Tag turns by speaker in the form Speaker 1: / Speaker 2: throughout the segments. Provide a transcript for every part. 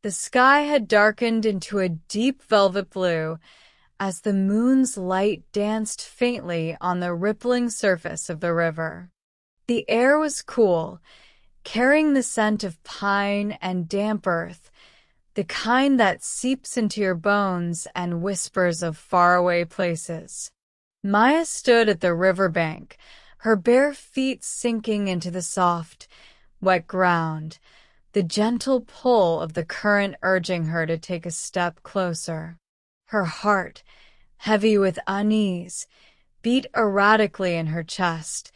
Speaker 1: The sky had darkened into a deep velvet blue as the moon's light danced faintly on the rippling surface of the river. The air was cool, carrying the scent of pine and damp earth, the kind that seeps into your bones and whispers of faraway places. Maya stood at the riverbank, her bare feet sinking into the soft, wet ground, the gentle pull of the current urging her to take a step closer. Her heart, heavy with unease, beat erratically in her chest,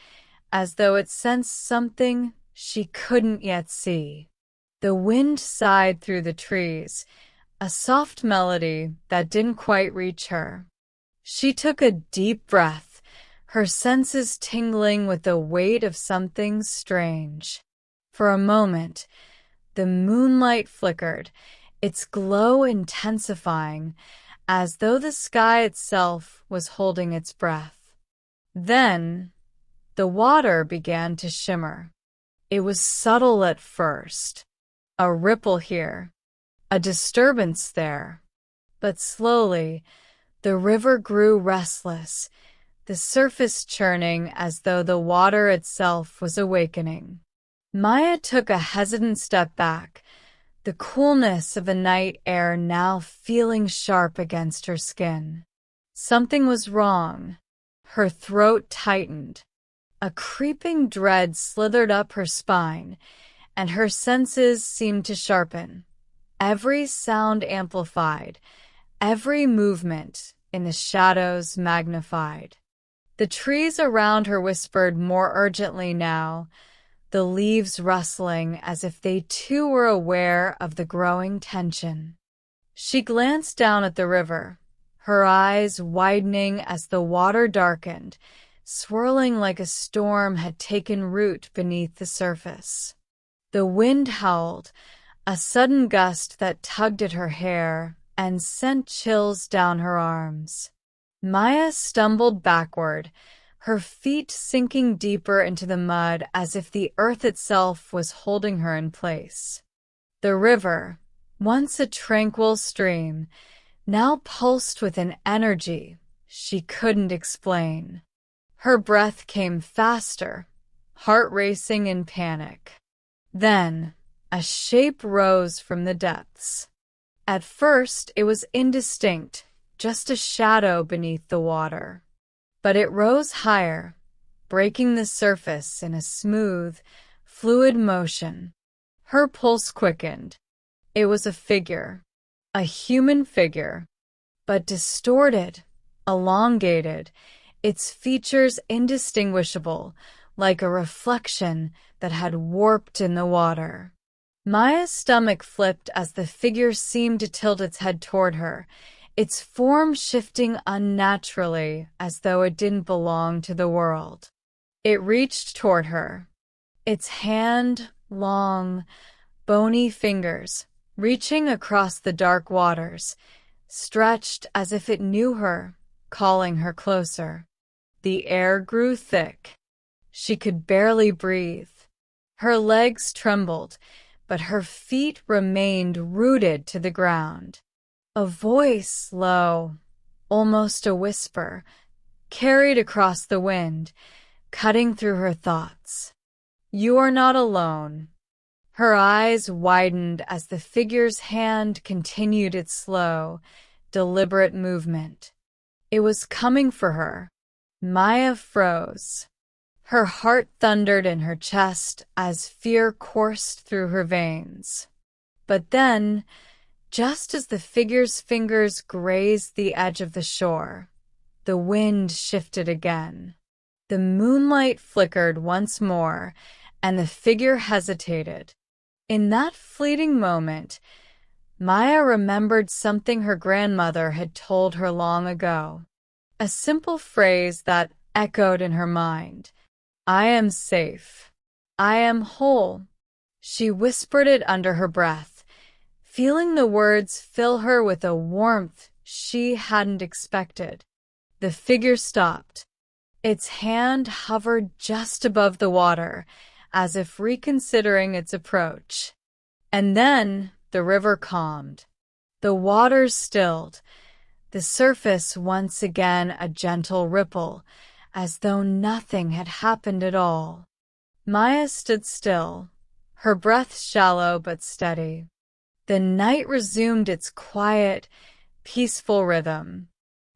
Speaker 1: as though it sensed something she couldn't yet see. The wind sighed through the trees, a soft melody that didn't quite reach her. She took a deep breath, her senses tingling with the weight of something strange. For a moment, the moonlight flickered, its glow intensifying, as though the sky itself was holding its breath. Then, the water began to shimmer. It was subtle at first, a ripple here, a disturbance there. But slowly, the river grew restless, the surface churning as though the water itself was awakening. Maya took a hesitant step back, the coolness of the night air now feeling sharp against her skin. Something was wrong. Her throat tightened. A creeping dread slithered up her spine, and her senses seemed to sharpen. Every sound amplified, every movement in the shadows magnified. The trees around her whispered more urgently now, the leaves rustling as if they too were aware of the growing tension. She glanced down at the river, her eyes widening as the water darkened, swirling like a storm had taken root beneath the surface. The wind howled, a sudden gust that tugged at her hair and sent chills down her arms. Maya stumbled backward, her feet sinking deeper into the mud as if the earth itself was holding her in place. The river, once a tranquil stream, now pulsed with an energy she couldn't explain. Her breath came faster, heart racing in panic. Then, a shape rose from the depths. At first, it was indistinct, just a shadow beneath the water. But it rose higher, breaking the surface in a smooth, fluid motion. Her pulse quickened. It was a figure, a human figure, but distorted, elongated, its features indistinguishable, like a reflection that had warped in the water. Maya's stomach flipped as the figure seemed to tilt its head toward her, its form shifting unnaturally as though it didn't belong to the world. It reached toward her, its hand, long, bony fingers, reaching across the dark waters, stretched as if it knew her, calling her closer. The air grew thick. She could barely breathe. Her legs trembled, but her feet remained rooted to the ground. A voice, low, almost a whisper, carried across the wind, cutting through her thoughts. "You are not alone." Her eyes widened as the figure's hand continued its slow, deliberate movement. It was coming for her. Maya froze. Her heart thundered in her chest as fear coursed through her veins. But then, just as the figure's fingers grazed the edge of the shore, the wind shifted again. The moonlight flickered once more, and the figure hesitated. In that fleeting moment, Maya remembered something her grandmother had told her long ago. A simple phrase that echoed in her mind. "I am safe. I am whole." She whispered it under her breath, feeling the words fill her with a warmth she hadn't expected. The figure stopped. Its hand hovered just above the water, as if reconsidering its approach. And then the river calmed. The waters stilled, the surface once again a gentle ripple, as though nothing had happened at all. Maya stood still, her breath shallow but steady. The night resumed its quiet, peaceful rhythm.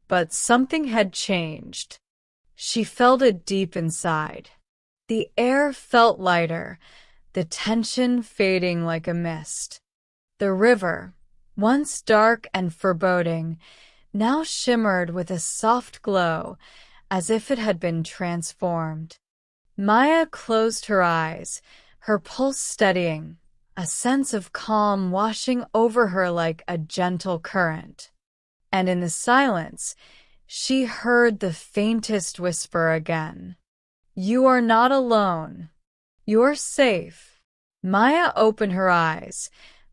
Speaker 1: But something had changed. She felt it deep inside. The air felt lighter, the tension fading like a mist. The river, once dark and foreboding, now shimmered with a soft glow, as if it had been transformed. Maya closed her eyes, her pulse steadying, a sense of calm washing over her like a gentle current. And in the silence, she heard the faintest whisper again. "You are not alone. You're safe." Maya opened her eyes,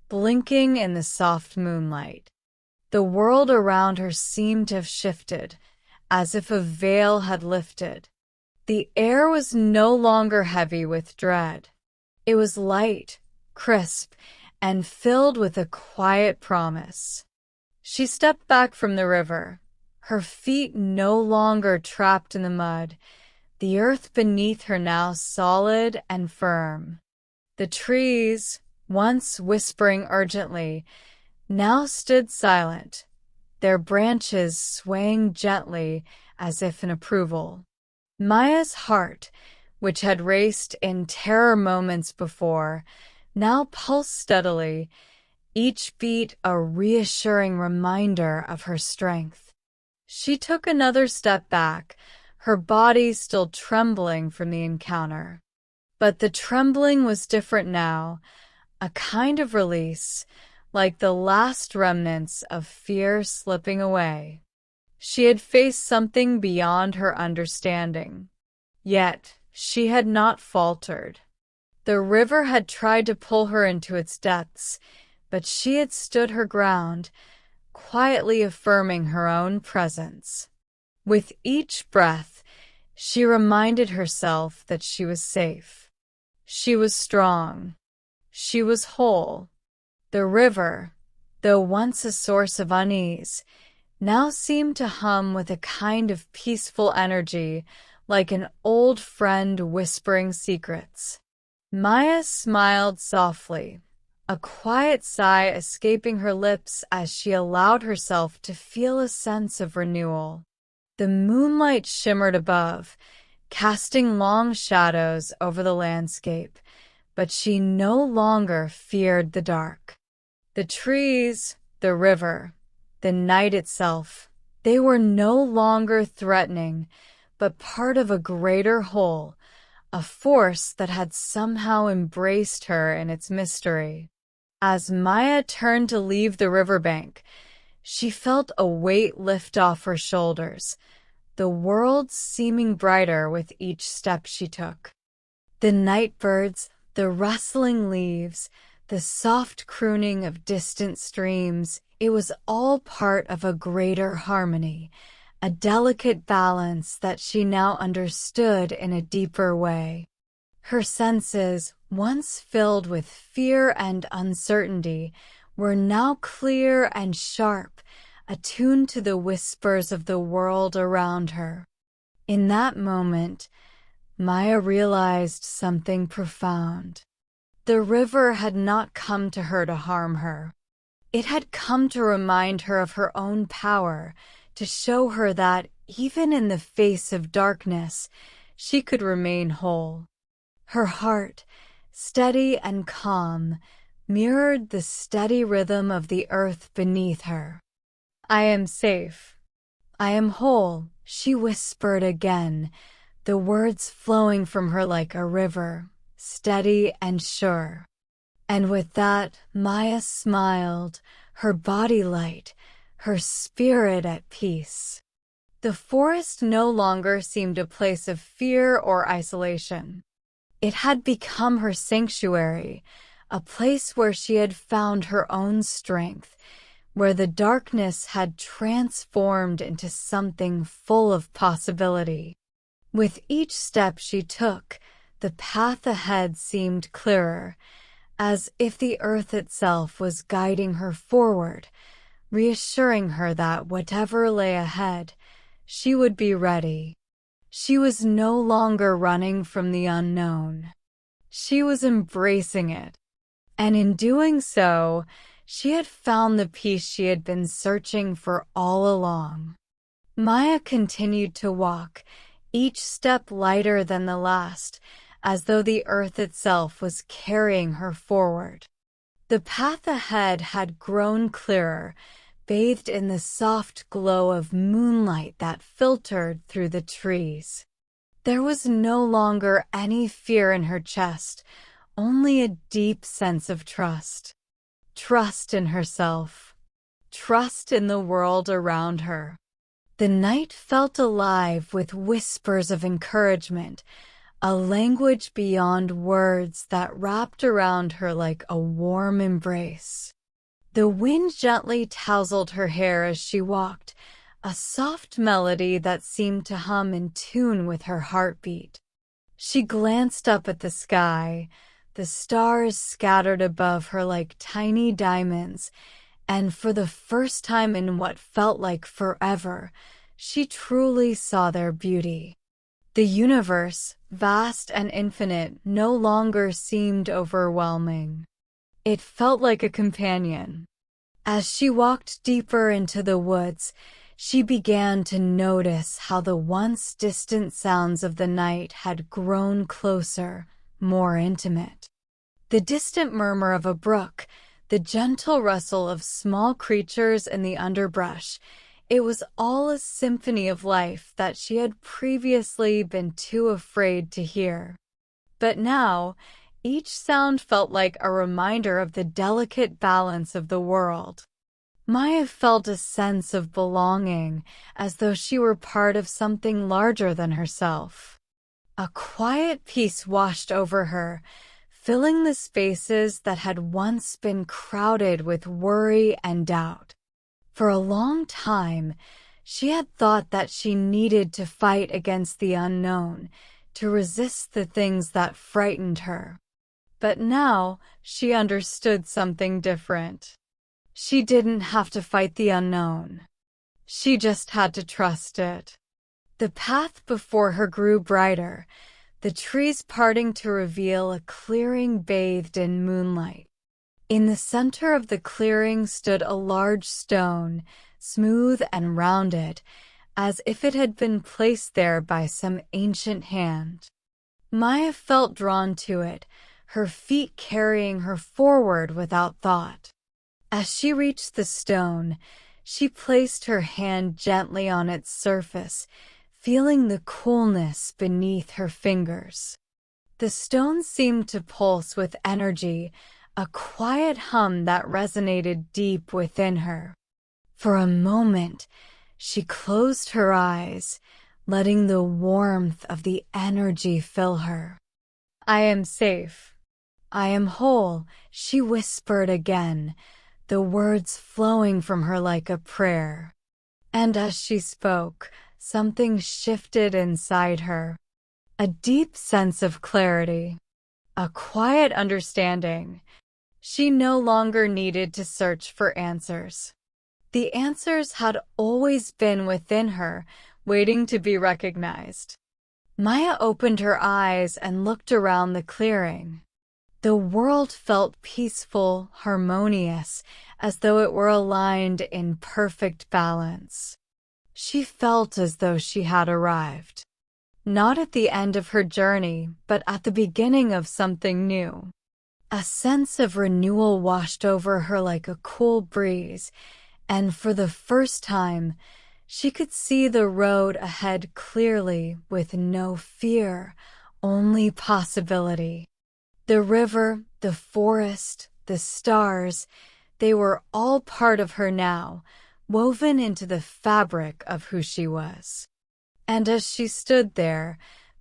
Speaker 1: blinking in the soft moonlight. The world around her seemed to have shifted, as if a veil had lifted. The air was no longer heavy with dread. It was light, crisp, and filled with a quiet promise. She stepped back from the river, her feet no longer trapped in the mud, the earth beneath her now solid and firm. The trees, once whispering urgently, now stood silent, their branches swaying gently as if in approval. Maya's heart, which had raced in terror moments before, now pulsed steadily, each beat a reassuring reminder of her strength. She took another step back, her body still trembling from the encounter. But the trembling was different now, a kind of release, like the last remnants of fear slipping away. She had faced something beyond her understanding. Yet she had not faltered. The river had tried to pull her into its depths, but she had stood her ground, quietly affirming her own presence. With each breath, she reminded herself that she was safe. She was strong. She was whole. The river, though once a source of unease, now seemed to hum with a kind of peaceful energy, like an old friend whispering secrets. Maya smiled softly, a quiet sigh escaping her lips as she allowed herself to feel a sense of renewal. The moonlight shimmered above, casting long shadows over the landscape, but she no longer feared the dark. The trees, the river, the night itself, they were no longer threatening, but part of a greater whole, a force that had somehow embraced her in its mystery. As Maya turned to leave the riverbank, she felt a weight lift off her shoulders, the world seeming brighter with each step she took. The night birds, the rustling leaves, the soft crooning of distant streams, it was all part of a greater harmony, a delicate balance that she now understood in a deeper way. Her senses, once filled with fear and uncertainty, were now clear and sharp, attuned to the whispers of the world around her. In that moment, Maya realized something profound. The river had not come to her to harm her. It had come to remind her of her own power, to show her that, even in the face of darkness, she could remain whole. Her heart, steady and calm, mirrored the steady rhythm of the earth beneath her. "I am safe. I am whole," she whispered again, the words flowing from her like a river, steady and sure. And with that, Maya smiled, her body light, her spirit at peace. The forest no longer seemed a place of fear or isolation. It had become her sanctuary, a place where she had found her own strength, where the darkness had transformed into something full of possibility. With each step she took, the path ahead seemed clearer, as if the earth itself was guiding her forward, reassuring her that whatever lay ahead, she would be ready. She was no longer running from the unknown. She was embracing it. And in doing so, she had found the peace she had been searching for all along. Maya continued to walk, each step lighter than the last, as though the earth itself was carrying her forward. The path ahead had grown clearer, bathed in the soft glow of moonlight that filtered through the trees. There was no longer any fear in her chest, only a deep sense of trust. Trust in herself. Trust in the world around her. The night felt alive with whispers of encouragement, a language beyond words that wrapped around her like a warm embrace. The wind gently tousled her hair as she walked, a soft melody that seemed to hum in tune with her heartbeat. She glanced up at the sky, the stars scattered above her like tiny diamonds, and for the first time in what felt like forever, she truly saw their beauty. The universe, vast and infinite, no longer seemed overwhelming. It felt like a companion. As she walked deeper into the woods, she began to notice how the once distant sounds of the night had grown closer, more intimate. The distant murmur of a brook, the gentle rustle of small creatures in the underbrush, it was all a symphony of life that she had previously been too afraid to hear. But now, each sound felt like a reminder of the delicate balance of the world. Maya felt a sense of belonging, as though she were part of something larger than herself. A quiet peace washed over her, filling the spaces that had once been crowded with worry and doubt. For a long time, she had thought that she needed to fight against the unknown, to resist the things that frightened her. But now, she understood something different. She didn't have to fight the unknown. She just had to trust it. The path before her grew brighter, the trees parting to reveal a clearing bathed in moonlight. In the center of the clearing stood a large stone, smooth and rounded, as if it had been placed there by some ancient hand. Maya felt drawn to it, her feet carrying her forward without thought. As she reached the stone, she placed her hand gently on its surface, feeling the coolness beneath her fingers. The stone seemed to pulse with energy, a quiet hum that resonated deep within her. For a moment, she closed her eyes, letting the warmth of the energy fill her. "I am safe. I am whole," she whispered again, the words flowing from her like a prayer. And as she spoke, something shifted inside her. A deep sense of clarity. A quiet understanding. She no longer needed to search for answers. The answers had always been within her, waiting to be recognized. Maya opened her eyes and looked around the clearing. The world felt peaceful, harmonious, as though it were aligned in perfect balance. She felt as though she had arrived. Not at the end of her journey, but at the beginning of something new. A sense of renewal washed over her like a cool breeze, and for the first time, she could see the road ahead clearly with no fear, only possibility. The river, the forest, the stars, they were all part of her now, woven into the fabric of who she was. And as she stood there,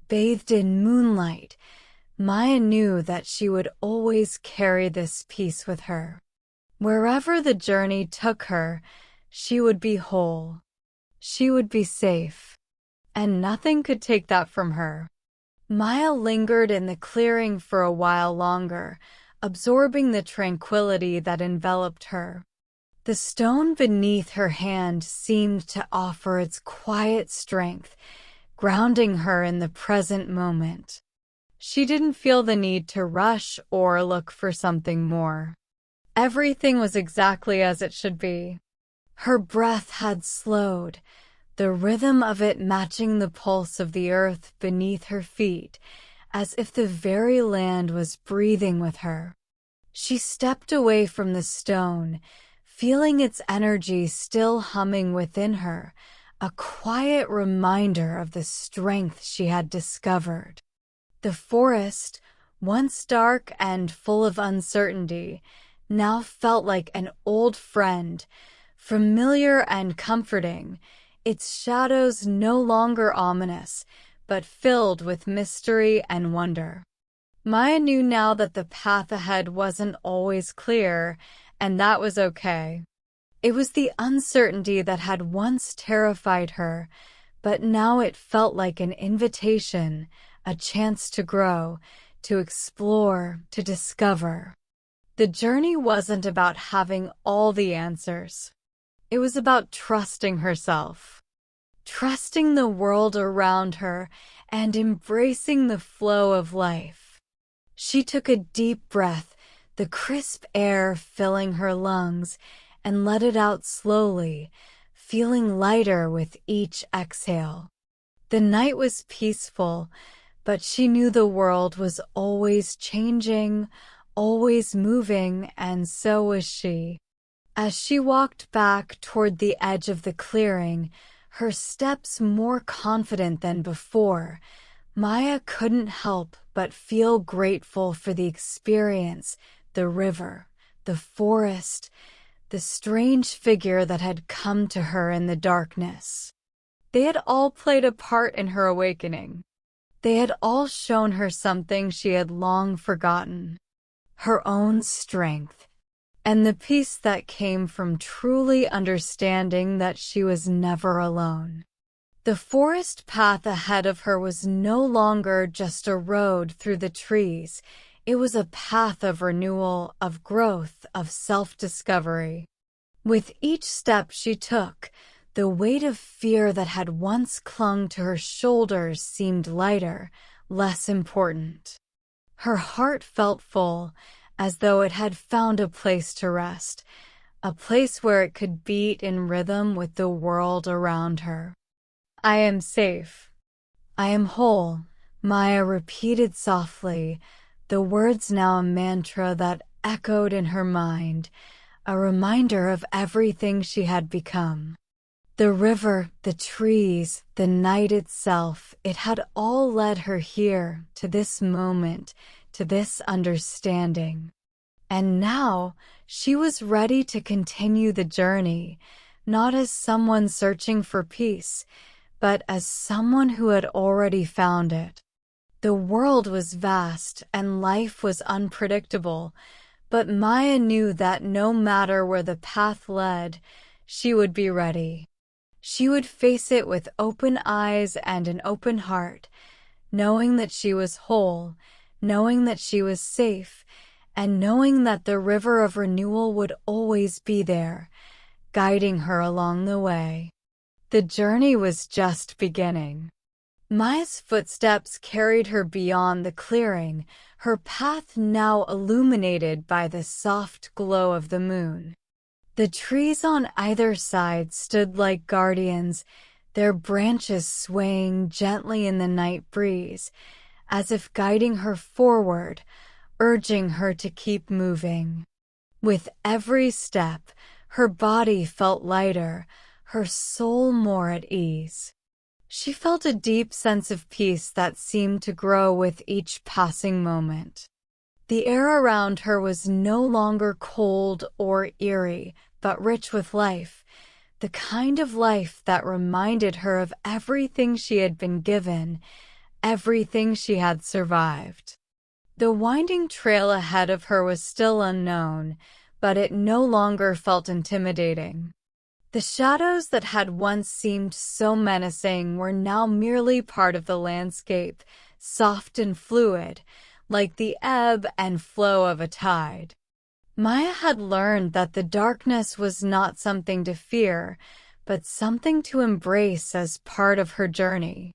Speaker 1: bathed in moonlight, Maya knew that she would always carry this peace with her. Wherever the journey took her, she would be whole. She would be safe. And nothing could take that from her. Maya lingered in the clearing for a while longer, absorbing the tranquility that enveloped her. The stone beneath her hand seemed to offer its quiet strength, grounding her in the present moment. She didn't feel the need to rush or look for something more. Everything was exactly as it should be. Her breath had slowed, the rhythm of it matching the pulse of the earth beneath her feet, as if the very land was breathing with her. She stepped away from the stone, feeling its energy still humming within her, a quiet reminder of the strength she had discovered. The forest, once dark and full of uncertainty, now felt like an old friend, familiar and comforting, its shadows no longer ominous, but filled with mystery and wonder. Maya knew now that the path ahead wasn't always clear, and that was okay. It was the uncertainty that had once terrified her, but now it felt like an invitation, a chance to grow, to explore, to discover. The journey wasn't about having all the answers. It was about trusting herself, trusting the world around her, and embracing the flow of life. She took a deep breath, the crisp air filling her lungs, and let it out slowly, feeling lighter with each exhale. The night was peaceful, but she knew the world was always changing, always moving, and so was she. As she walked back toward the edge of the clearing, her steps more confident than before, Maya couldn't help but feel grateful for the experience, the river, the forest, the strange figure that had come to her in the darkness. They had all played a part in her awakening. They had all shown her something she had long forgotten, her own strength, and the peace that came from truly understanding that she was never alone. The forest path ahead of her was no longer just a road through the trees. It was a path of renewal, of growth, of self-discovery. With each step she took, the weight of fear that had once clung to her shoulders seemed lighter, less important. Her heart felt full, as though it had found a place to rest, a place where it could beat in rhythm with the world around her. "I am safe. I am whole," Maya repeated softly, the words now a mantra that echoed in her mind, a reminder of everything she had become. The river, the trees, the night itself, it had all led her here, to this moment, to this understanding. And now she was ready to continue the journey, not as someone searching for peace, but as someone who had already found it. The world was vast and life was unpredictable, but Maya knew that no matter where the path led, she would be ready. She would face it with open eyes and an open heart, knowing that she was whole, knowing that she was safe, and knowing that the river of renewal would always be there, guiding her along the way. The journey was just beginning. Maya's footsteps carried her beyond the clearing, her path now illuminated by the soft glow of the moon. The trees on either side stood like guardians, their branches swaying gently in the night breeze, as if guiding her forward, urging her to keep moving. With every step, her body felt lighter, her soul more at ease. She felt a deep sense of peace that seemed to grow with each passing moment. The air around her was no longer cold or eerie, but rich with life, the kind of life that reminded her of everything she had been given, everything she had survived. The winding trail ahead of her was still unknown, but it no longer felt intimidating. The shadows that had once seemed so menacing were now merely part of the landscape, soft and fluid, like the ebb and flow of a tide. Maya had learned that the darkness was not something to fear, but something to embrace as part of her journey.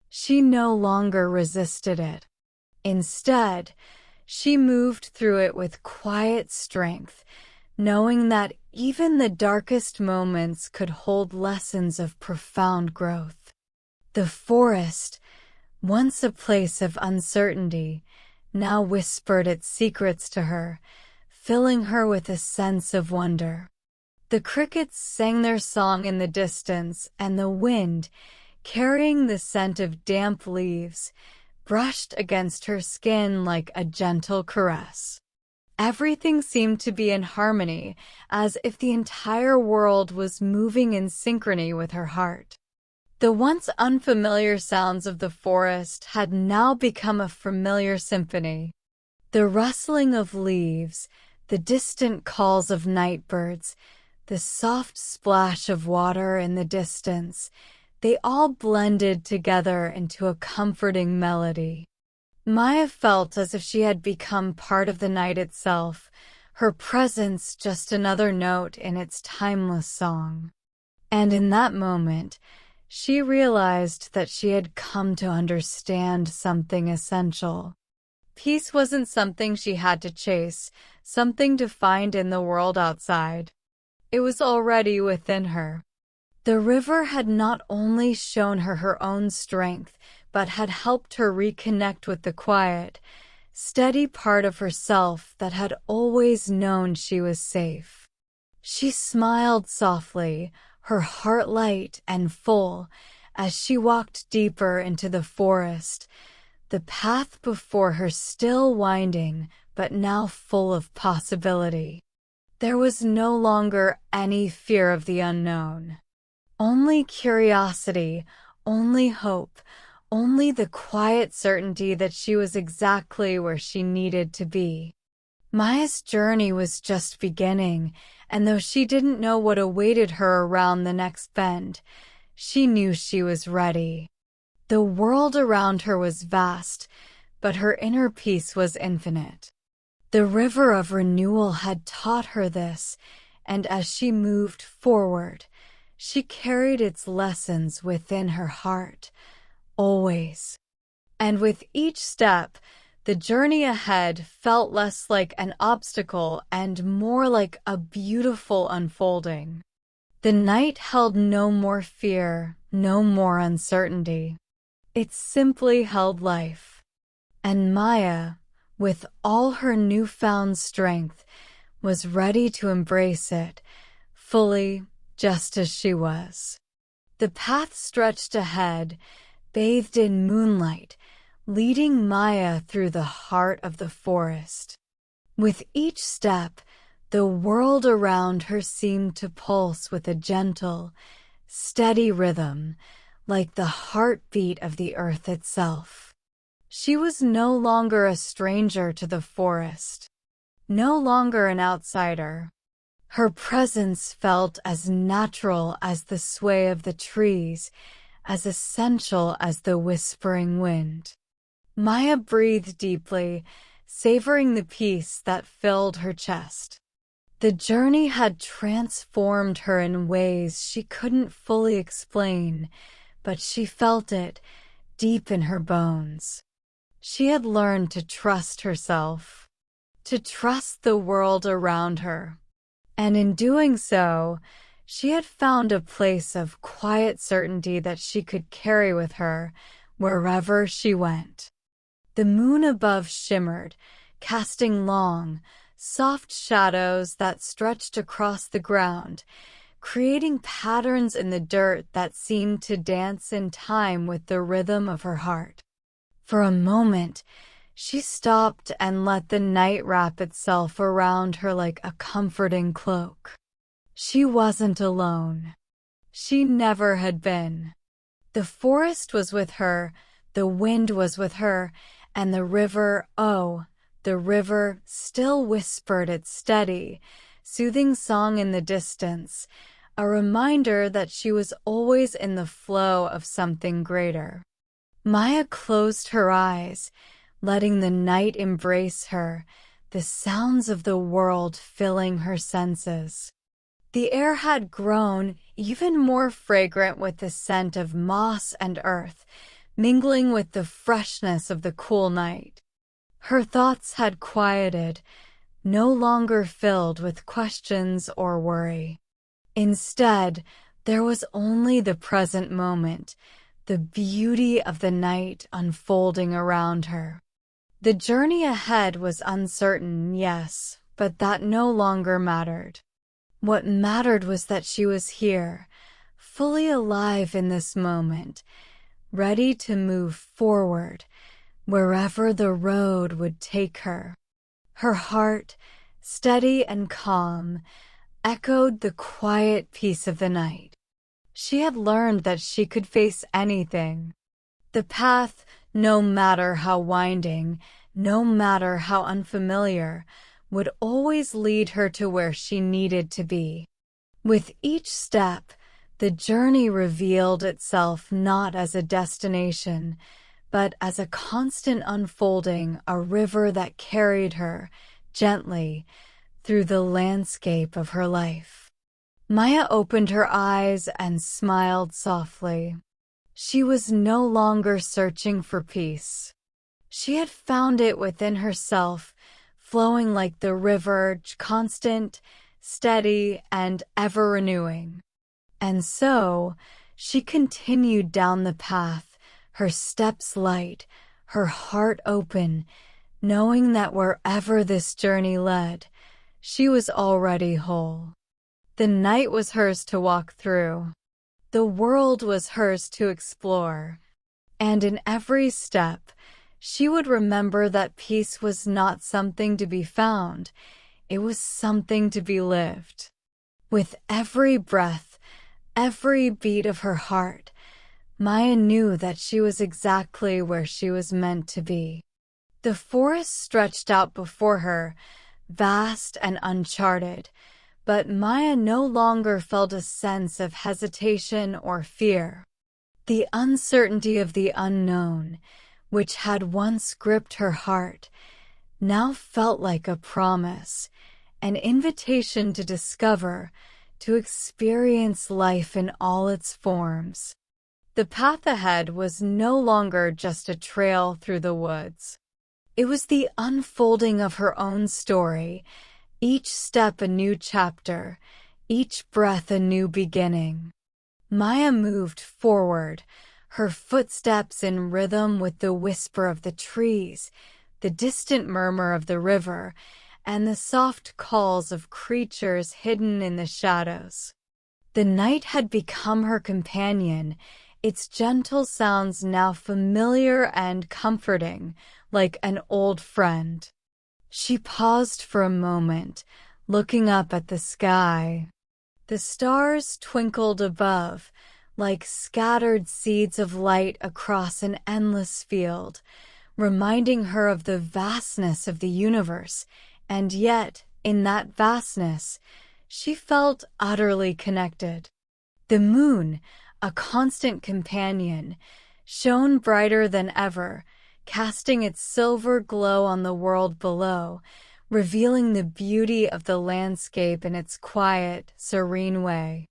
Speaker 1: She no longer resisted it. Instead, she moved through it with quiet strength, knowing that even the darkest moments could hold lessons of profound growth. The forest, once a place of uncertainty, now whispered its secrets to her, filling her with a sense of wonder. The crickets sang their song in the distance, and the wind, carrying the scent of damp leaves, brushed against her skin like a gentle caress. Everything seemed to be in harmony, as if the entire world was moving in synchrony with her heart. The once unfamiliar sounds of the forest had now become a familiar symphony. The rustling of leaves, the distant calls of night birds, the soft splash of water in the distance, they all blended together into a comforting melody. Maya felt as if she had become part of the night itself, her presence just another note in its timeless song. And in that moment, she realized that she had come to understand something essential. Peace wasn't something she had to chase, something to find in the world outside. It was already within her. The river had not only shown her her own strength, but had helped her reconnect with the quiet, steady part of herself that had always known she was safe. She smiled softly, her heart light and full, as she walked deeper into the forest, the path before her still winding, but now full of possibility. There was no longer any fear of the unknown. Only curiosity, only hope, only the quiet certainty that she was exactly where she needed to be. Maya's journey was just beginning, and though she didn't know what awaited her around the next bend, she knew she was ready. The world around her was vast, but her inner peace was infinite. The river of renewal had taught her this, and as she moved forward, she carried its lessons within her heart, always. And with each step, the journey ahead felt less like an obstacle and more like a beautiful unfolding. The night held no more fear, no more uncertainty. It simply held life. And Maya, with all her newfound strength, was ready to embrace it, fully, just as she was. The path stretched ahead, bathed in moonlight, leading Maya through the heart of the forest. With each step, the world around her seemed to pulse with a gentle, steady rhythm, like the heartbeat of the earth itself. She was no longer a stranger to the forest, no longer an outsider. Her presence felt as natural as the sway of the trees, as essential as the whispering wind. Maya breathed deeply, savoring the peace that filled her chest. The journey had transformed her in ways she couldn't fully explain, but she felt it deep in her bones. She had learned to trust herself, to trust the world around her. And in doing so, she had found a place of quiet certainty that she could carry with her wherever she went. The moon above shimmered, casting long, soft shadows that stretched across the ground, creating patterns in the dirt that seemed to dance in time with the rhythm of her heart. For a moment, she stopped and let the night wrap itself around her like a comforting cloak. She wasn't alone. She never had been. The forest was with her, the wind was with her, and the river, the river still whispered its steady, soothing song in the distance, a reminder that she was always in the flow of something greater. Maya closed her eyes, letting the night embrace her, the sounds of the world filling her senses. The air had grown even more fragrant with the scent of moss and earth, mingling with the freshness of the cool night. Her thoughts had quieted, no longer filled with questions or worry. Instead, there was only the present moment, the beauty of the night unfolding around her. The journey ahead was uncertain, yes, but that no longer mattered. What mattered was that she was here, fully alive in this moment, ready to move forward, wherever the road would take her. Her heart, steady and calm, echoed the quiet peace of the night. She had learned that she could face anything. The path, no matter how winding, no matter how unfamiliar, would always lead her to where she needed to be. With each step, the journey revealed itself not as a destination, but as a constant unfolding, a river that carried her, gently, through the landscape of her life. Maya opened her eyes and smiled softly. She was no longer searching for peace. She had found it within herself, flowing like the river, constant, steady, and ever-renewing. And so, she continued down the path, her steps light, her heart open, knowing that wherever this journey led, she was already whole. The night was hers to walk through. The world was hers to explore. And in every step, she would remember that peace was not something to be found, it was something to be lived. With every breath, every beat of her heart, Maya knew that she was exactly where she was meant to be. The forest stretched out before her, vast and uncharted, but Maya no longer felt a sense of hesitation or fear. The uncertainty of the unknown, which had once gripped her heart, now felt like a promise, an invitation to discover, to experience life in all its forms. The path ahead was no longer just a trail through the woods. It was the unfolding of her own story, each step a new chapter, each breath a new beginning. Maya moved forward, her footsteps in rhythm with the whisper of the trees, the distant murmur of the river, and the soft calls of creatures hidden in the shadows. The night had become her companion, its gentle sounds now familiar and comforting, like an old friend. She paused for a moment, looking up at the sky. The stars twinkled above, like scattered seeds of light across an endless field, reminding her of the vastness of the universe, and yet, in that vastness, she felt utterly connected. The moon, a constant companion, shone brighter than ever, casting its silver glow on the world below, revealing the beauty of the landscape in its quiet, serene way.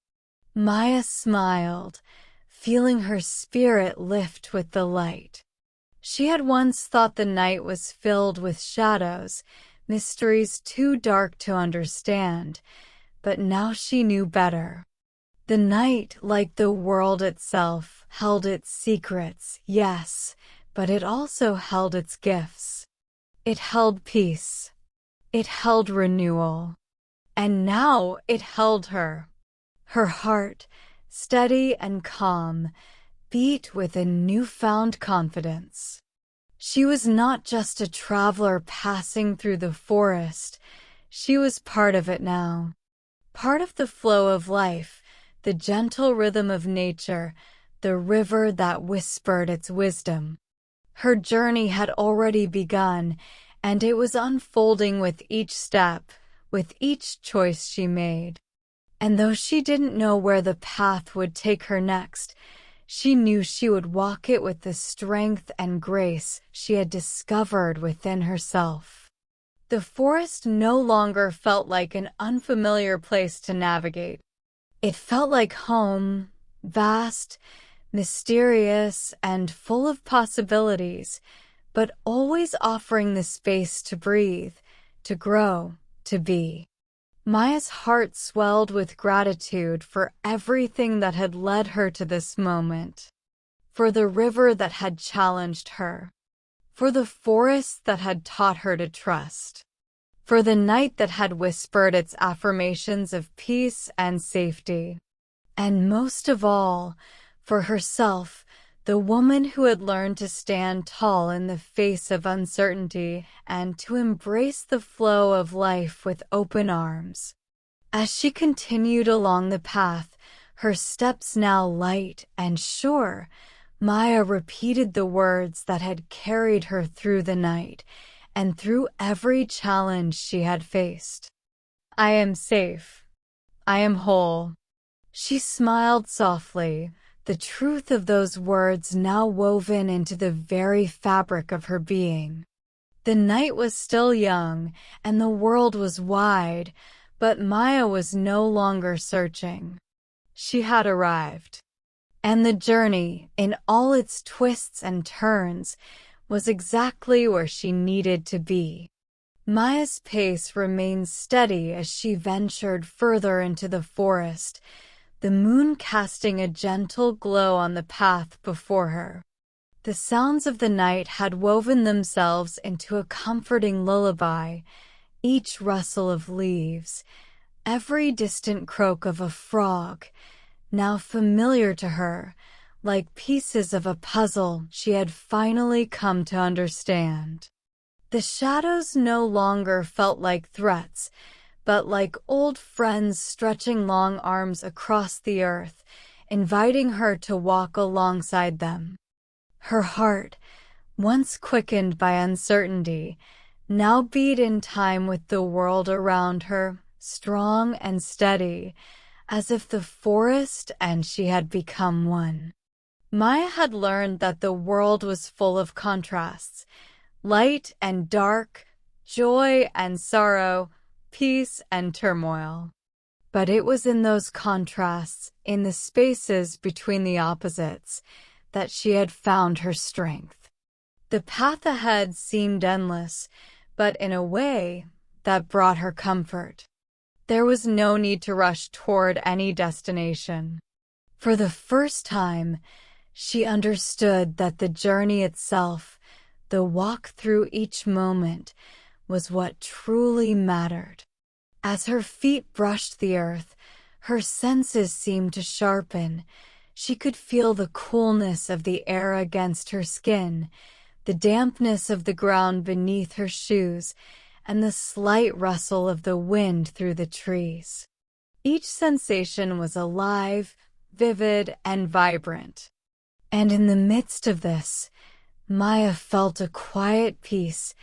Speaker 1: Maya smiled, feeling her spirit lift with the light. She had once thought the night was filled with shadows, mysteries too dark to understand, but now she knew better. The night, like the world itself, held its secrets, yes, but it also held its gifts. It held peace. It held renewal. And now it held her. Her heart, steady and calm, beat with a newfound confidence. She was not just a traveler passing through the forest. She was part of it now. Part of the flow of life, the gentle rhythm of nature, the river that whispered its wisdom. Her journey had already begun, and it was unfolding with each step, with each choice she made. And though she didn't know where the path would take her next, She knew she would walk it with the strength and grace she had discovered within herself. The forest no longer felt like an unfamiliar place to navigate. It felt like home, vast, mysterious, and full of possibilities, but always offering the space to breathe, to grow, to be. Maya's heart swelled with gratitude for everything that had led her to this moment, for the river that had challenged her, for the forest that had taught her to trust, for the night that had whispered its affirmations of peace and safety, and most of all, for herself, the woman who had learned to stand tall in the face of uncertainty and to embrace the flow of life with open arms. As she continued along the path, her steps now light and sure, Maya repeated the words that had carried her through the night and through every challenge she had faced. I am safe. I am whole. She smiled softly, the truth of those words now woven into the very fabric of her being. The night was still young, and the world was wide, but Maya was no longer searching. She had arrived. And the journey, in all its twists and turns, was exactly where she needed to be. Maya's pace remained steady as she ventured further into the forest, the moon casting a gentle glow on the path before her. The sounds of the night had woven themselves into a comforting lullaby, each rustle of leaves, every distant croak of a frog, now familiar to her, like pieces of a puzzle she had finally come to understand. The shadows no longer felt like threats, but like old friends stretching long arms across the earth, inviting her to walk alongside them. Her heart, once quickened by uncertainty, now beat in time with the world around her, strong and steady, as if the forest and she had become one. Maya had learned that the world was full of contrasts, light and dark, joy and sorrow, peace and turmoil. But it was in those contrasts, in the spaces between the opposites, that she had found her strength. The path ahead seemed endless, but in a way that brought her comfort. There was no need to rush toward any destination. For the first time, she understood that the journey itself, the walk through each moment, was what truly mattered. As her feet brushed the earth, her senses seemed to sharpen. She could feel the coolness of the air against her skin, the dampness of the ground beneath her shoes, and the slight rustle of the wind through the trees. Each sensation was alive, vivid, and vibrant. And in the midst of this, Maya felt a quiet peace,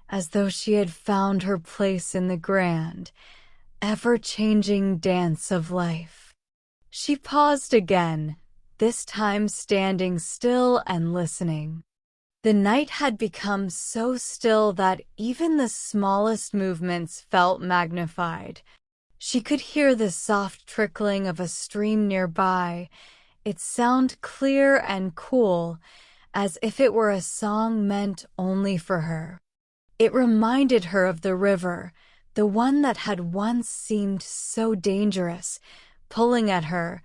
Speaker 1: as though she had found her place in the grand, ever-changing dance of life. She paused again, this time standing still and listening. The night had become so still that even the smallest movements felt magnified. She could hear the soft trickling of a stream nearby, its sound clear and cool, as if it were a song meant only for her. It reminded her of the river, the one that had once seemed so dangerous, pulling at her,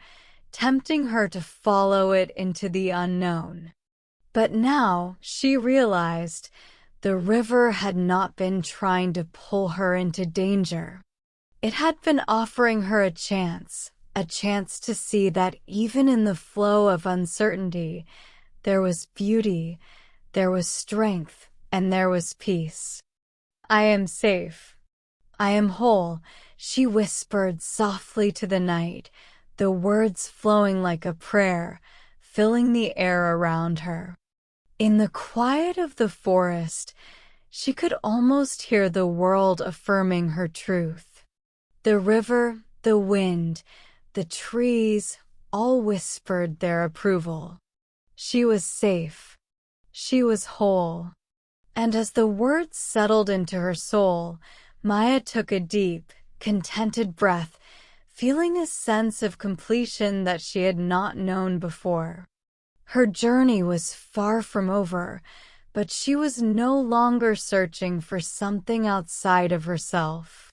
Speaker 1: tempting her to follow it into the unknown. But now, she realized, the river had not been trying to pull her into danger. It had been offering her a chance to see that even in the flow of uncertainty, there was beauty, there was strength, and there was peace. I am safe. I am whole, she whispered softly to the night, the words flowing like a prayer, filling the air around her. In the quiet of the forest, she could almost hear the world affirming her truth. The river, the wind, the trees, all whispered their approval. She was safe. She was whole. And as the words settled into her soul, Maya took a deep, contented breath, feeling a sense of completion that she had not known before. Her journey was far from over, but she was no longer searching for something outside of herself.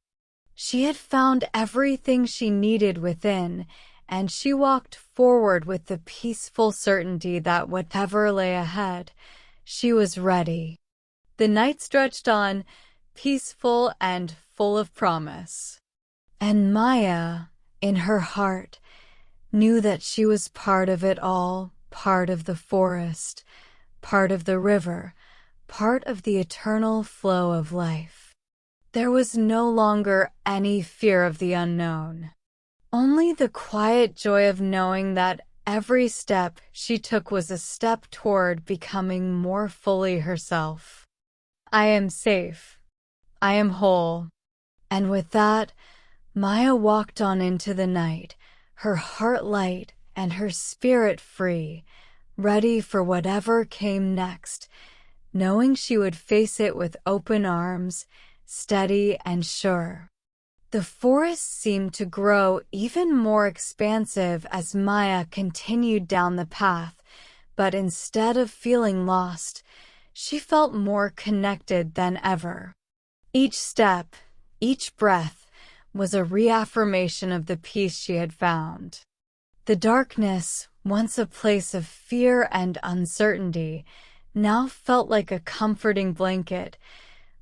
Speaker 1: She had found everything she needed within, and she walked forward with the peaceful certainty that whatever lay ahead, she was ready. The night stretched on, peaceful and full of promise. And Maya, in her heart, knew that she was part of it all, part of the forest, part of the river, part of the eternal flow of life. There was no longer any fear of the unknown. Only the quiet joy of knowing that every step she took was a step toward becoming more fully herself. I am safe. I am whole. And with that, Maya walked on into the night, her heart light and her spirit free, ready for whatever came next, knowing she would face it with open arms, steady and sure. The forest seemed to grow even more expansive as Maya continued down the path, but instead of feeling lost, she felt more connected than ever. Each step, each breath, was a reaffirmation of the peace she had found. The darkness, once a place of fear and uncertainty, now felt like a comforting blanket,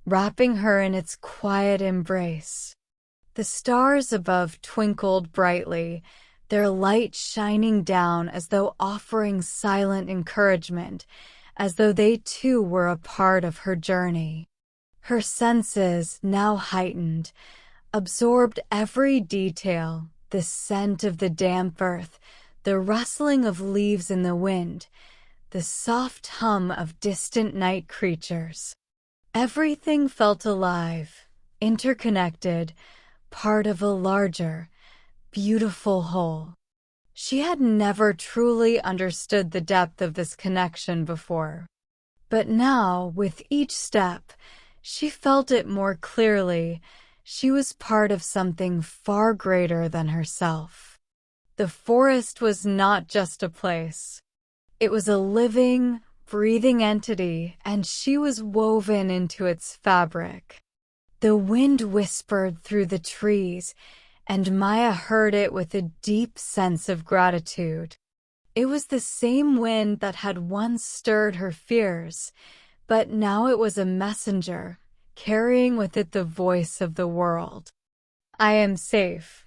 Speaker 1: wrapping her in its quiet embrace. The stars above twinkled brightly, their light shining down as though offering silent encouragement, as though they too were a part of her journey. Her senses, now heightened, absorbed every detail, the scent of the damp earth, the rustling of leaves in the wind, the soft hum of distant night creatures. Everything felt alive, interconnected, part of a larger, beautiful whole. She had never truly understood the depth of this connection before. But now, with each step, she felt it more clearly. She was part of something far greater than herself. The forest was not just a place. It was a living, breathing entity, and she was woven into its fabric. The wind whispered through the trees, and Maya heard it with a deep sense of gratitude. It was the same wind that had once stirred her fears, but now it was a messenger, carrying with it the voice of the world. I am safe.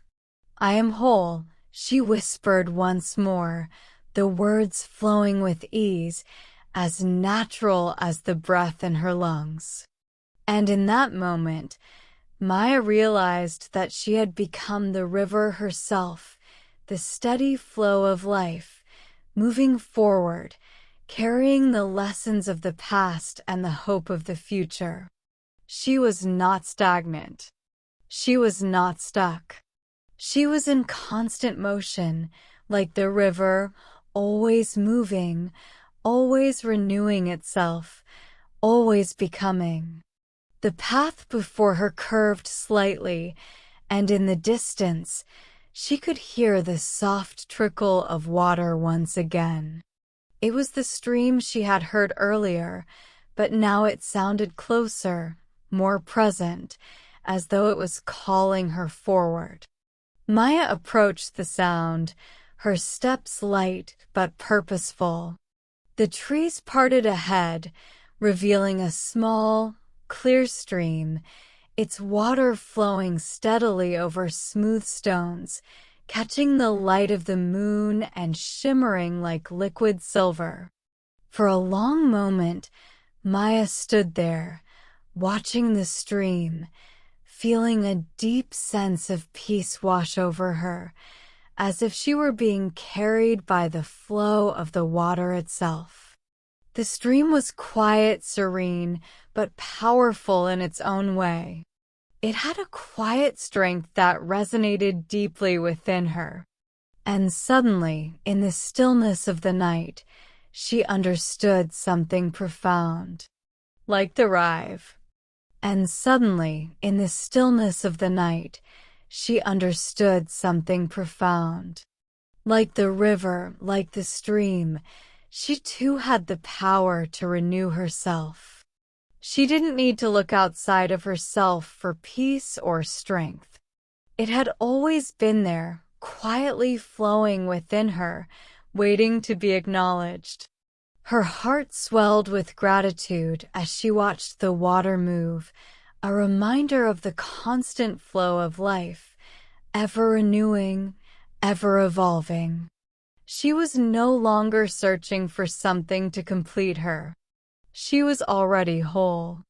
Speaker 1: I am whole, she whispered once more, the words flowing with ease, as natural as the breath in her lungs. And in that moment, Maya realized that she had become the river herself, the steady flow of life, moving forward, carrying the lessons of the past and the hope of the future. She was not stagnant. She was not stuck. She was in constant motion, like the river, always moving, always renewing itself, always becoming. The path before her curved slightly, and in the distance, she could hear the soft trickle of water once again. It was the stream she had heard earlier, but now it sounded closer, more present, as though it was calling her forward. Maya approached the sound, her steps light but purposeful. The trees parted ahead, revealing a small, clear stream, its water flowing steadily over smooth stones, catching the light of the moon and shimmering like liquid silver. For a long moment, Maya stood there, watching the stream, feeling a deep sense of peace wash over her, as if she were being carried by the flow of the water itself. The stream was quiet, serene, but powerful in its own way. It had a quiet strength that resonated deeply within her. And suddenly, in the stillness of the night, she understood something profound. Like the rive. And suddenly, in the stillness of the night, she understood something profound. Like the river, like the stream, she too had the power to renew herself. She didn't need to look outside of herself for peace or strength. It had always been there, quietly flowing within her, waiting to be acknowledged. Her heart swelled with gratitude as she watched the water move, a reminder of the constant flow of life, ever renewing, ever evolving. She was no longer searching for something to complete her. She was already whole.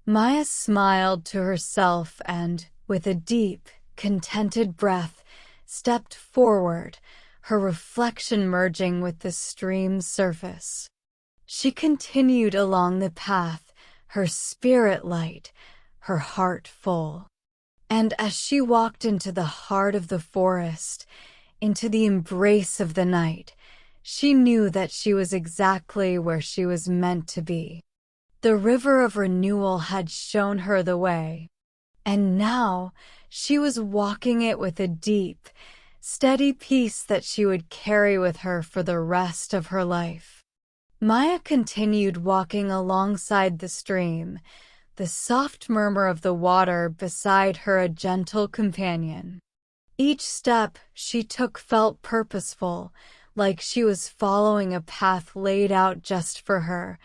Speaker 1: Maya smiled to herself and, with a deep, contented breath, stepped forward, her reflection merging with the stream's surface. She continued along the path, her spirit light, her heart full. And as she walked into the heart of the forest, into the embrace of the night, she knew that she was exactly where she was meant to be. The river of renewal had shown her the way, and now she was walking it with a deep, steady peace that she would carry with her for the rest of her life. Maya continued walking alongside the stream, the soft murmur of the water beside her a gentle companion. Each step she took felt purposeful, like she was following a path laid out just for her,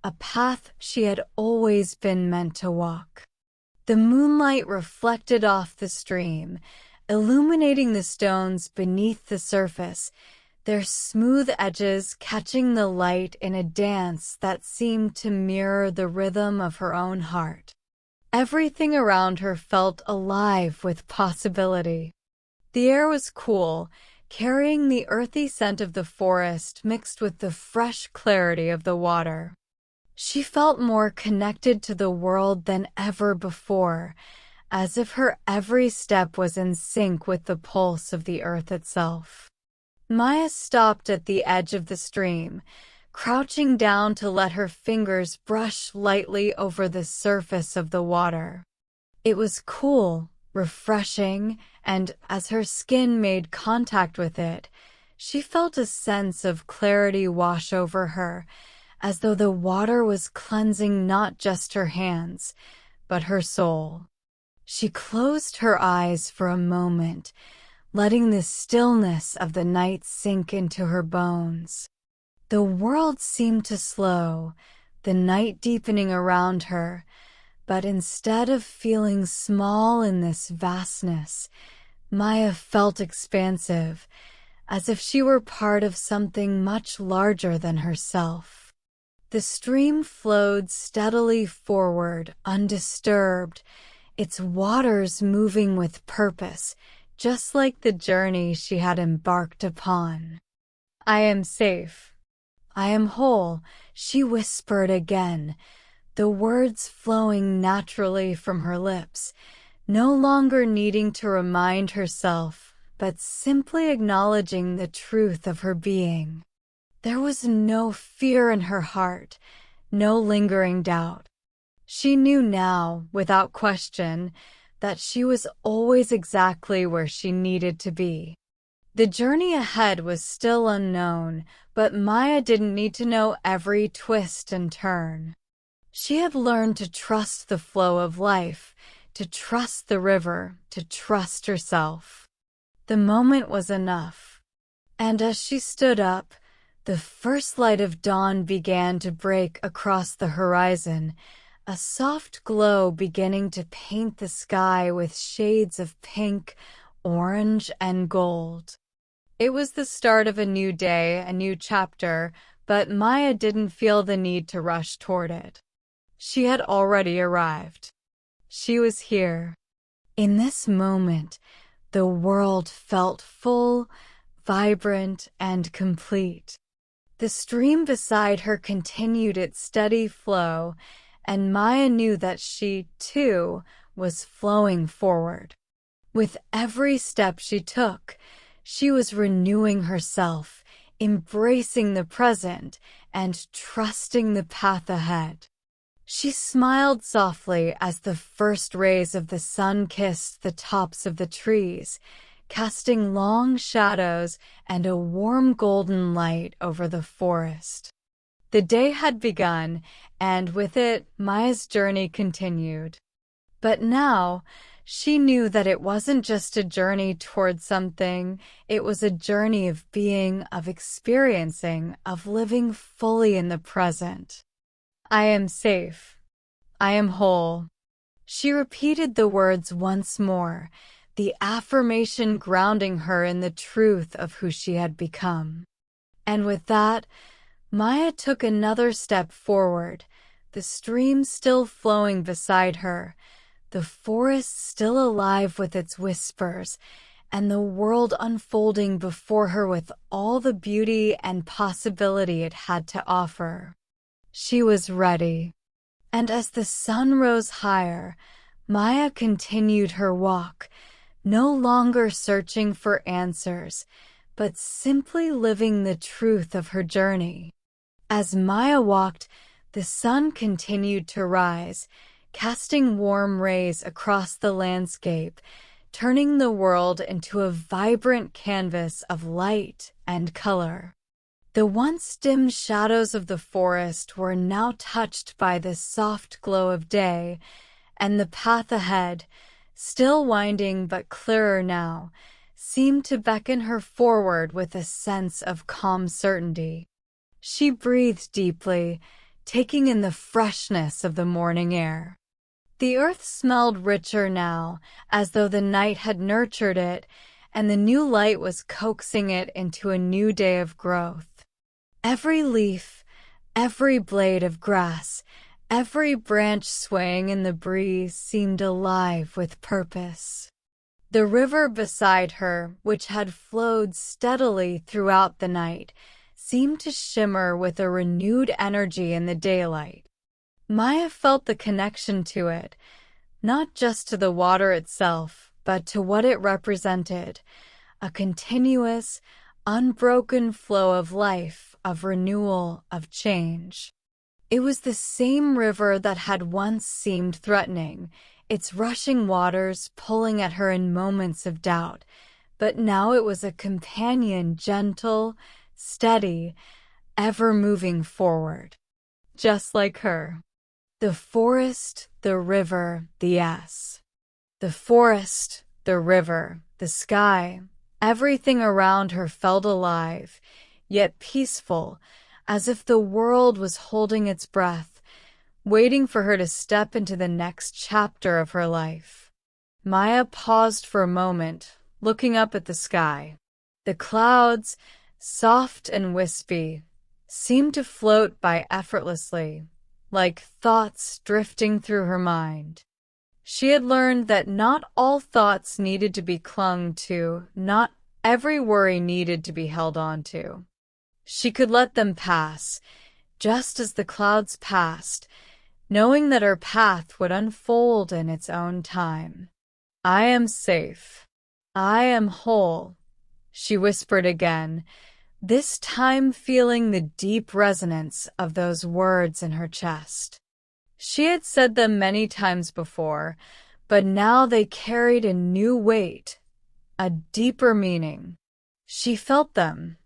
Speaker 1: a path she had always been meant to walk. The moonlight reflected off the stream, illuminating the stones beneath the surface, their smooth edges catching the light in a dance that seemed to mirror the rhythm of her own heart. Everything around her felt alive with possibility. The air was cool, carrying the earthy scent of the forest mixed with the fresh clarity of the water. She felt more connected to the world than ever before, as if her every step was in sync with the pulse of the earth itself. Maya stopped at the edge of the stream, crouching down to let her fingers brush lightly over the surface of the water. It was cool, refreshing, and as her skin made contact with it, she felt a sense of clarity wash over her, as though the water was cleansing not just her hands, but her soul. She closed her eyes for a moment, letting the stillness of the night sink into her bones. The world seemed to slow, the night deepening around her, but instead of feeling small in this vastness, Maya felt expansive, as if she were part of something much larger than herself. The stream flowed steadily forward, undisturbed, its waters moving with purpose, just like the journey she had embarked upon. "I am safe. I am whole," she whispered again, the words flowing naturally from her lips, no longer needing to remind herself, but simply acknowledging the truth of her being. There was no fear in her heart, no lingering doubt. She knew now, without question, that she was always exactly where she needed to be. The journey ahead was still unknown, but Maya didn't need to know every twist and turn. She had learned to trust the flow of life, to trust the river, to trust herself. The moment was enough. And as she stood up, the first light of dawn began to break across the horizon, a soft glow beginning to paint the sky with shades of pink, orange, and gold. It was the start of a new day, a new chapter, but Maya didn't feel the need to rush toward it. She had already arrived. She was here. In this moment, the world felt full, vibrant, and complete. The stream beside her continued its steady flow, and Maya knew that she, too, was flowing forward. With every step she took, She was renewing herself, embracing the present, and trusting the path ahead. She smiled softly as the first rays of the sun kissed the tops of the trees, casting long shadows and a warm golden light over the forest. The day had begun, and with it, Maya's journey continued. But now, she knew that it wasn't just a journey toward something, it was a journey of being, of experiencing, of living fully in the present. I am safe. I am whole. She repeated the words once more, the affirmation grounding her in the truth of who she had become. And with that, Maya took another step forward, the stream still flowing beside her, the forest still alive with its whispers, and the world unfolding before her with all the beauty and possibility it had to offer. She was ready. And as the sun rose higher, Maya continued her walk, no longer searching for answers, but simply living the truth of her journey. As Maya walked, the sun continued to rise, casting warm rays across the landscape, turning the world into a vibrant canvas of light and color. The once dim shadows of the forest were now touched by the soft glow of day, and the path ahead, still winding but clearer now, seemed to beckon her forward with a sense of calm certainty. She breathed deeply, taking in the freshness of the morning air. The earth smelled richer now, as though the night had nurtured it, and the new light was coaxing it into a new day of growth. Every leaf, every blade of grass, every branch swaying in the breeze seemed alive with purpose. The river beside her, which had flowed steadily throughout the night, seemed to shimmer with a renewed energy in the daylight. Maya felt the connection to it, not just to the water itself, but to what it represented, a continuous, unbroken flow of life, of renewal, of change. It was the same river that had once seemed threatening, its rushing waters pulling at her in moments of doubt, but now it was a companion, gentle, steady, ever moving forward. Just like her. The forest, the river, the S. The forest, the river, the sky, everything around her felt alive, yet peaceful, as if the world was holding its breath, waiting for her to step into the next chapter of her life. Maya paused for a moment, looking up at the sky. The clouds, soft and wispy, seemed to float by effortlessly, like thoughts drifting through her mind. She had learned that not all thoughts needed to be clung to, not every worry needed to be held on to. She could let them pass, just as the clouds passed, knowing that her path would unfold in its own time. I am safe. I am whole, she whispered again, this time feeling the deep resonance of those words in her chest. She had said them many times before, but now they carried a new weight, a deeper meaning. She felt them,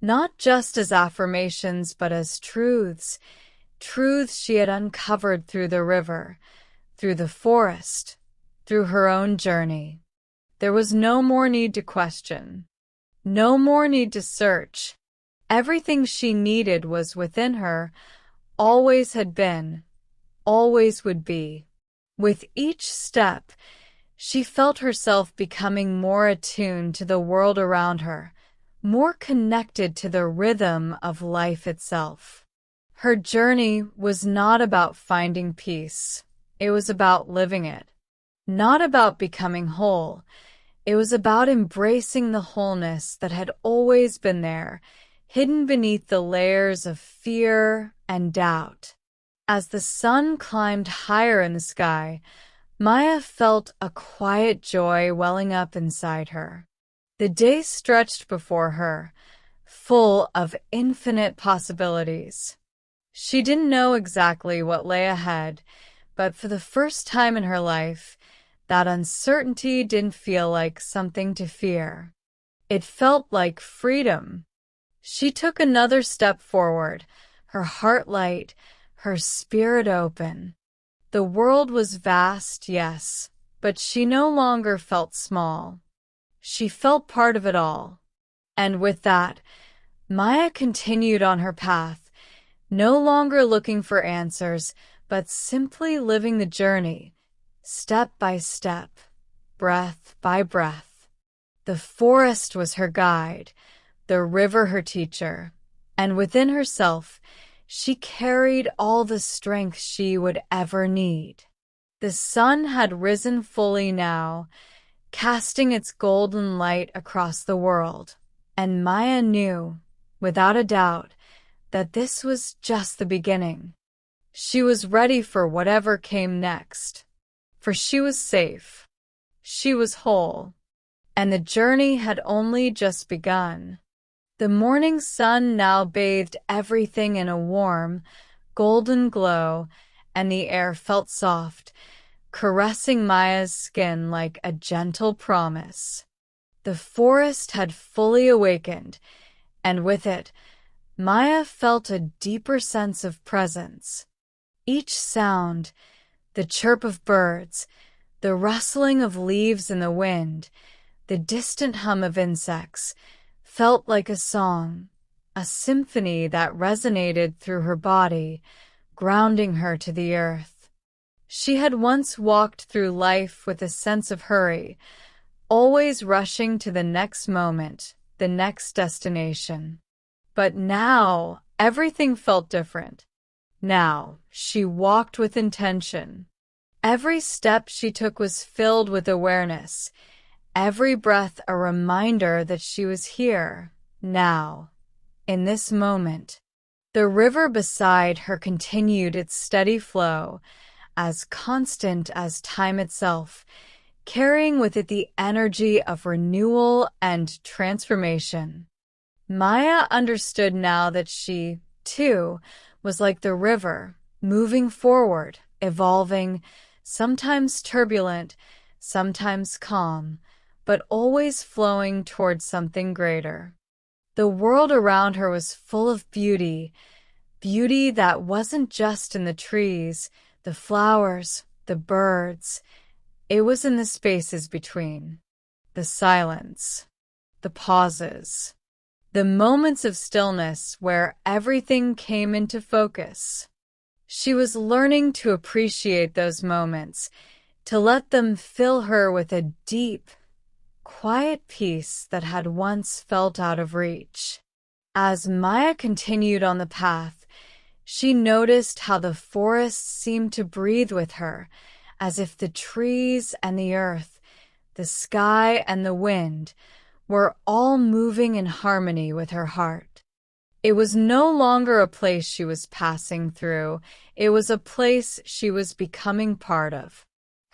Speaker 1: not just as affirmations but as truths, truths she had uncovered through the river, through the forest, through her own journey. There was no more need to question. No more need to search. Everything she needed was within her, always had been, always would be. With each step, she felt herself becoming more attuned to the world around her, more connected to the rhythm of life itself. Her journey was not about finding peace. It was about living it. Not about becoming whole. It was about embracing the wholeness that had always been there, hidden beneath the layers of fear and doubt. As the sun climbed higher in the sky, Maya felt a quiet joy welling up inside her. The day stretched before her, full of infinite possibilities. She didn't know exactly what lay ahead, but for the first time in her life, that uncertainty didn't feel like something to fear. It felt like freedom. She took another step forward, her heart light, her spirit open. The world was vast, yes, but she no longer felt small. She felt part of it all. And with that, Maya continued on her path, no longer looking for answers, but simply living the journey, step by step, breath by breath. The forest was her guide, the river her teacher, and within herself, she carried all the strength she would ever need. The sun had risen fully now, casting its golden light across the world, and Maya knew, without a doubt, that this was just the beginning. She was ready for whatever came next, for she was safe, she was whole, and the journey had only just begun. The morning sun now bathed everything in a warm, golden glow, and the air felt soft, caressing Maya's skin like a gentle promise. The forest had fully awakened, and with it, Maya felt a deeper sense of presence. Each sound, the chirp of birds, the rustling of leaves in the wind, the distant hum of insects, felt like a song, a symphony that resonated through her body, grounding her to the earth. She had once walked through life with a sense of hurry, always rushing to the next moment, the next destination. But now, everything felt different. Now, she walked with intention. Every step she took was filled with awareness, every breath a reminder that she was here, now, in this moment. The river beside her continued its steady flow, as constant as time itself, carrying with it the energy of renewal and transformation. Maya understood now that she, too, was like the river, moving forward, evolving, sometimes turbulent, sometimes calm, but always flowing towards something greater. The world around her was full of beauty, beauty that wasn't just in the trees, the flowers, the birds. It was in the spaces between, the silence, the pauses, the moments of stillness where everything came into focus. She was learning to appreciate those moments, to let them fill her with a deep, quiet peace that had once felt out of reach. As Maya continued on the path, she noticed how the forest seemed to breathe with her, as if the trees and the earth, the sky and the wind, were all moving in harmony with her heart. It was no longer a place she was passing through, it was a place she was becoming part of.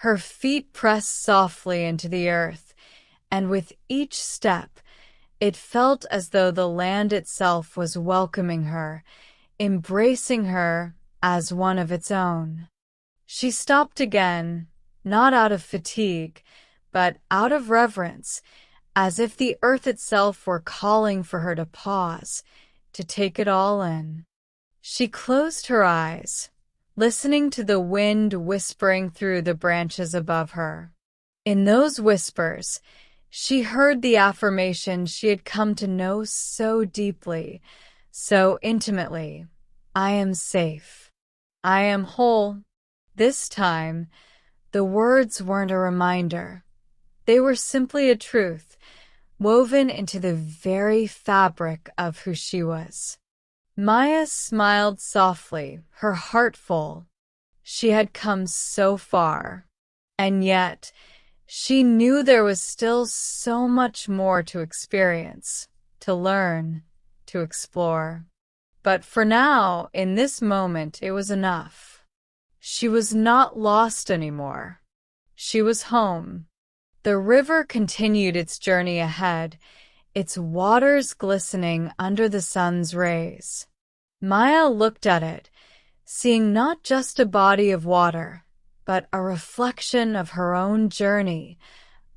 Speaker 1: Her feet pressed softly into the earth, and with each step, it felt as though the land itself was welcoming her, embracing her as one of its own. She stopped again, not out of fatigue, but out of reverence, as if the earth itself were calling for her to pause, to take it all in. She closed her eyes, listening to the wind whispering through the branches above her. In those whispers, she heard the affirmation she had come to know so deeply, so intimately. I am safe. I am whole. This time, the words weren't a reminder. They were simply a truth, woven into the very fabric of who she was. Maya smiled softly, her heart full. She had come so far, and yet she knew there was still so much more to experience, to learn, to explore. But for now, in this moment, it was enough. She was not lost anymore. She was home. The river continued its journey ahead, its waters glistening under the sun's rays. Maya looked at it, seeing not just a body of water, but a reflection of her own journey,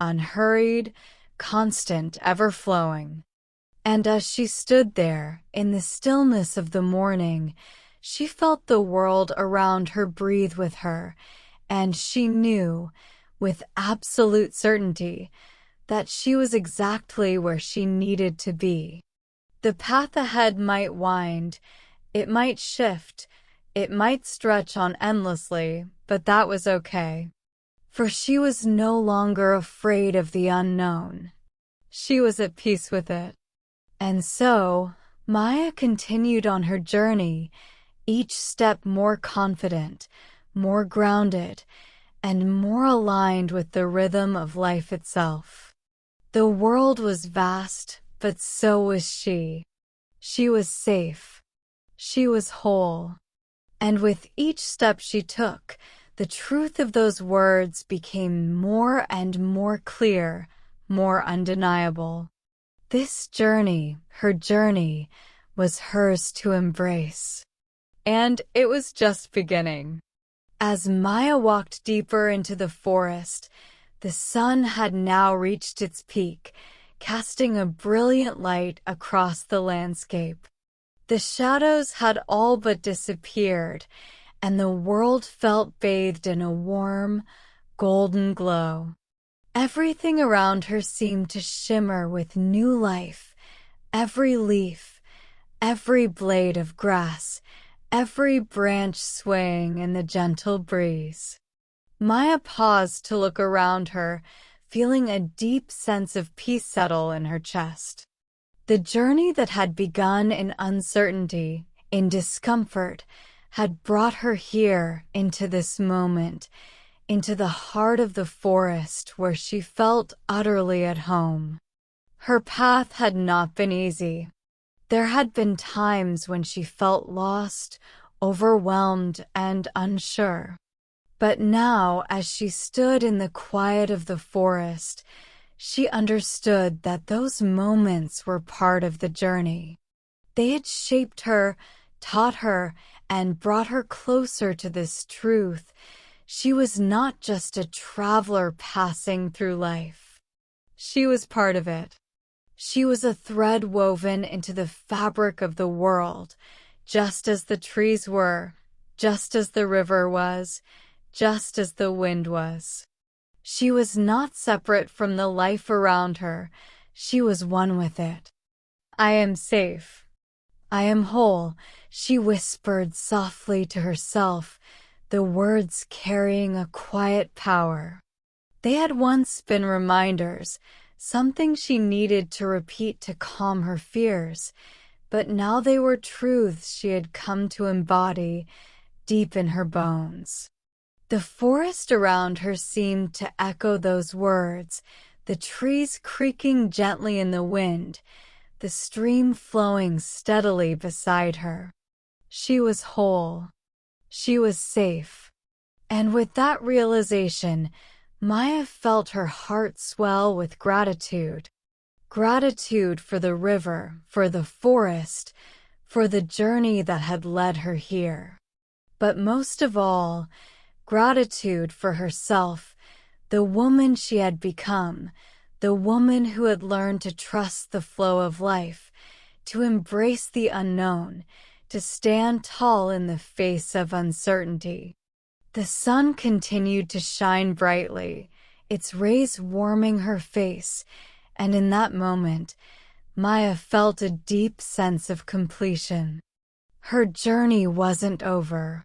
Speaker 1: unhurried, constant, ever-flowing. And as she stood there, in the stillness of the morning, she felt the world around her breathe with her, and she knew, with absolute certainty, that she was exactly where she needed to be. The path ahead might wind, it might shift, it might stretch on endlessly, but that was okay. For she was no longer afraid of the unknown. She was at peace with it. And so, Maya continued on her journey, each step more confident, more grounded, and more aligned with the rhythm of life itself. The world was vast, but so was she. She was safe. She was whole. And with each step she took, the truth of those words became more and more clear, more undeniable. This journey, her journey, was hers to embrace. And it was just beginning. As Maya walked deeper into the forest, the sun had now reached its peak, casting a brilliant light across the landscape. The shadows had all but disappeared, and the world felt bathed in a warm, golden glow. Everything around her seemed to shimmer with new life. Every leaf, every blade of grass, every branch swaying in the gentle breeze. Maya paused to look around her, feeling a deep sense of peace settle in her chest. The journey that had begun in uncertainty, in discomfort, had brought her here into this moment, into the heart of the forest where she felt utterly at home. Her path had not been easy. There had been times when she felt lost, overwhelmed, and unsure. But now, as she stood in the quiet of the forest, she understood that those moments were part of the journey. They had shaped her, taught her, and brought her closer to this truth. She was not just a traveler passing through life. She was part of it. She was a thread woven into the fabric of the world, just as the trees were, just as the river was, just as the wind was. She was not separate from the life around her. She was one with it. I am safe. I am whole, she whispered softly to herself, the words carrying a quiet power. They had once been reminders, something she needed to repeat to calm her fears, but now they were truths she had come to embody deep in her bones. The forest around her seemed to echo those words, the trees creaking gently in the wind, the stream flowing steadily beside her. She was whole. She was safe. And with that realization, Maya felt her heart swell with gratitude. Gratitude for the river, for the forest, for the journey that had led her here. But most of all, gratitude for herself, the woman she had become, the woman who had learned to trust the flow of life, to embrace the unknown, to stand tall in the face of uncertainty. The sun continued to shine brightly, its rays warming her face, and in that moment, Maya felt a deep sense of completion. Her journey wasn't over.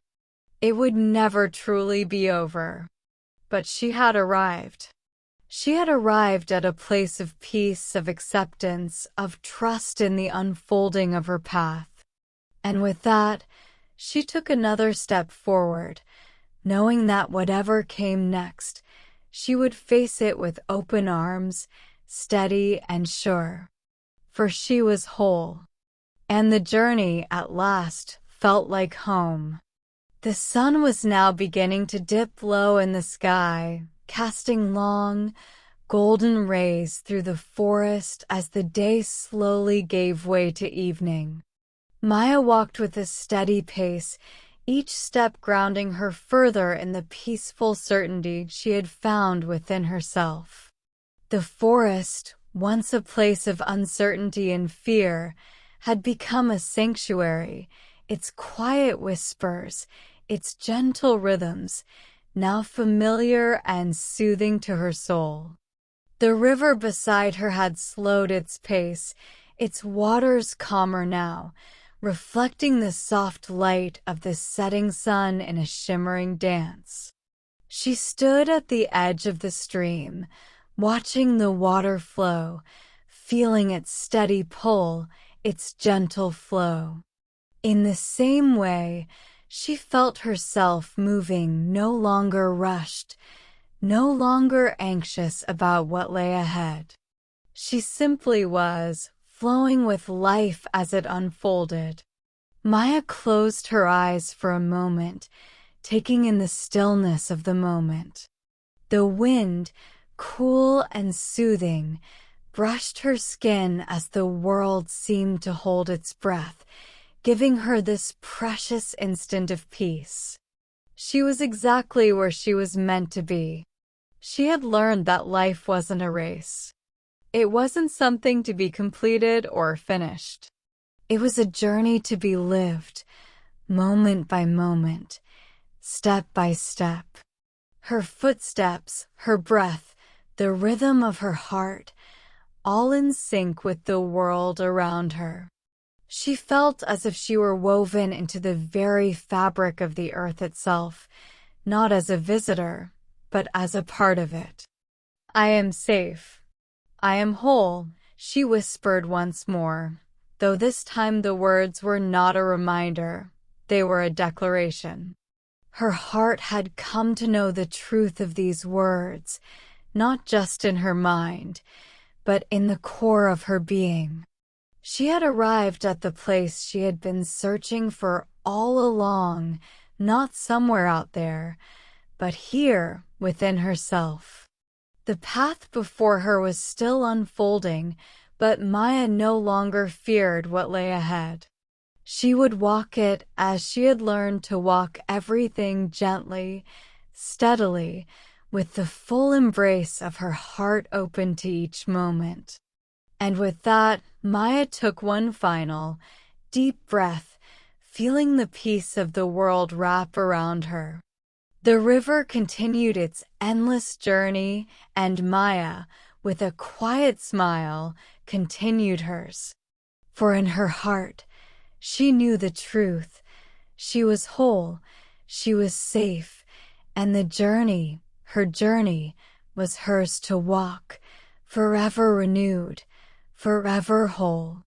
Speaker 1: It would never truly be over. But she had arrived. She had arrived at a place of peace, of acceptance, of trust in the unfolding of her path. And with that, she took another step forward, knowing that whatever came next, she would face it with open arms, steady and sure. For she was whole. And the journey, at last, felt like home. The sun was now beginning to dip low in the sky, casting long, golden rays through the forest as the day slowly gave way to evening. Maya walked with a steady pace, each step grounding her further in the peaceful certainty she had found within herself. The forest, once a place of uncertainty and fear, had become a sanctuary, its quiet whispers, its gentle rhythms, now familiar and soothing to her soul. The river beside her had slowed its pace, its waters calmer now, reflecting the soft light of the setting sun in a shimmering dance. She stood at the edge of the stream, watching the water flow, feeling its steady pull, its gentle flow. In the same way, she felt herself moving, no longer rushed, no longer anxious about what lay ahead. She simply was, flowing with life as it unfolded. Maya closed her eyes for a moment, taking in the stillness of the moment. The wind, cool and soothing, brushed her skin as the world seemed to hold its breath, giving her this precious instant of peace. She was exactly where she was meant to be. She had learned that life wasn't a race. It wasn't something to be completed or finished. It was a journey to be lived, moment by moment, step by step. Her footsteps, her breath, the rhythm of her heart, all in sync with the world around her. She felt as if she were woven into the very fabric of the earth itself, not as a visitor, but as a part of it. "I am safe. I am whole," she whispered once more, though this time the words were not a reminder, they were a declaration. Her heart had come to know the truth of these words, not just in her mind, but in the core of her being. She had arrived at the place she had been searching for all along, not somewhere out there, but here within herself. The path before her was still unfolding, but Maya no longer feared what lay ahead. She would walk it as she had learned to walk everything gently, steadily, with the full embrace of her heart open to each moment. And with that, Maya took one final, deep breath, feeling the peace of the world wrap around her. The river continued its endless journey, and Maya, with a quiet smile, continued hers. For in her heart, she knew the truth. She was whole, she was safe, and the journey, her journey, was hers to walk, forever renewed, forever whole.